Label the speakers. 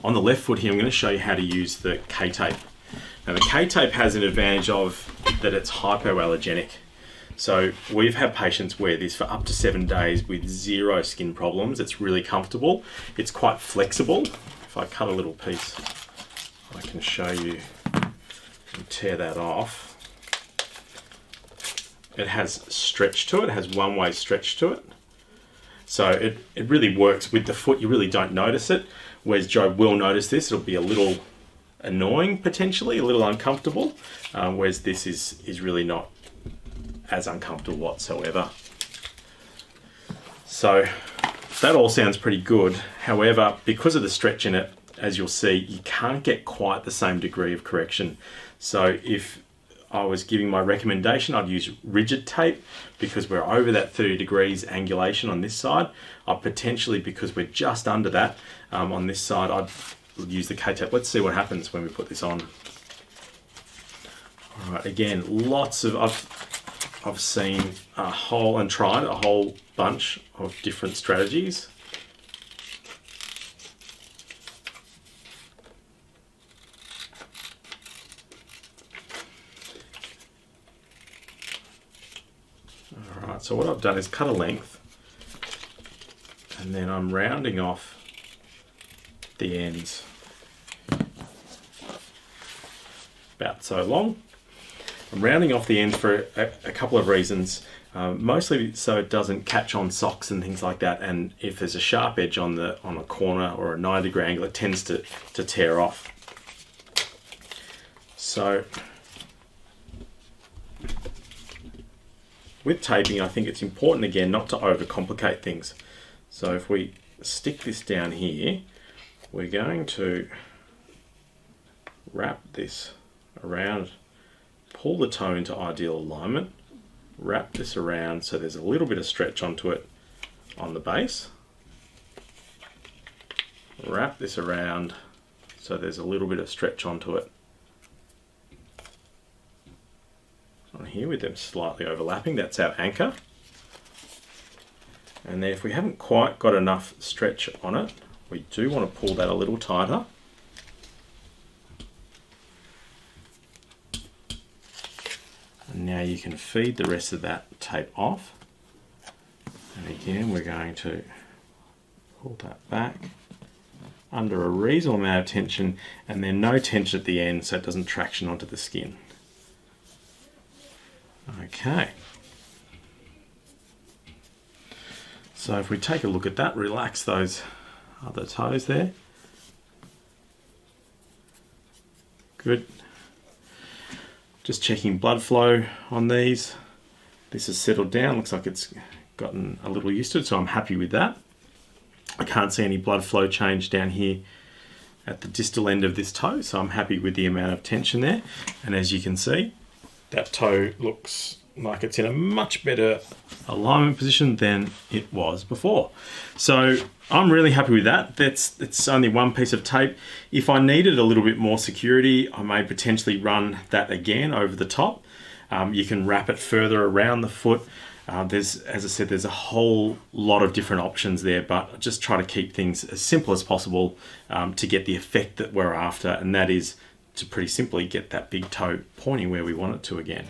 Speaker 1: on the left foot here, I'm going to show you how to use the K-tape. Now the K-tape has an advantage of that it's hypoallergenic. So we've had patients wear this for up to 7 days with zero skin problems. It's really comfortable. It's quite flexible. If I cut a little piece, I can show you and tear that off. It has stretch to it. It has one-way stretch to it. So it really works with the foot. You really don't notice it. Whereas Joe will notice this. It'll be a little annoying potentially, a little uncomfortable. Whereas this is really not as uncomfortable whatsoever. So that all sounds pretty good. However, because of the stretch in it, as you'll see, you can't get quite the same degree of correction. So if I was giving my recommendation, I'd use rigid tape because we're over that 30 degrees angulation on this side. I'd potentially, because we're just under that on this side, I'd use the K-tape. Let's see what happens when we put this on. All right, again, lots of, I've seen a whole and tried a whole bunch of different strategies. All right, so what I've done is cut a length and then I'm rounding off the ends about so long. I'm rounding off the ends for a couple of reasons, mostly so it doesn't catch on socks and things like that, and if there's a sharp edge on a corner or a 90-degree angle, it tends to tear off. So with taping, I think it's important again not to overcomplicate things. So if we stick this down here, we're going to wrap this around, pull the toe into ideal alignment, wrap this around so there's a little bit of stretch onto it on the base, wrap this around so there's a little bit of stretch onto it on here with them slightly overlapping. That's our anchor. And then if we haven't quite got enough stretch on it, we do want to pull that a little tighter. And now you can feed the rest of that tape off. And again, we're going to pull that back under a reasonable amount of tension, and then no tension at the end so it doesn't traction onto the skin. Okay. So if we take a look at that, relax those other toes there. Good. Just checking blood flow on these. This has settled down, looks like it's gotten a little used to it, so I'm happy with that. I can't see any blood flow change down here at the distal end of this toe, so I'm happy with the amount of tension there. And as you can see, that toe looks like it's in a much better alignment position than it was before. So I'm really happy with that. It's only one piece of tape. If I needed a little bit more security, I may potentially run that again over the top. You can wrap it further around the foot. As I said, there's a whole lot of different options there, but I just try to keep things as simple as possible to get the effect that we're after, and that is to pretty simply get that big toe pointing where we want it to again.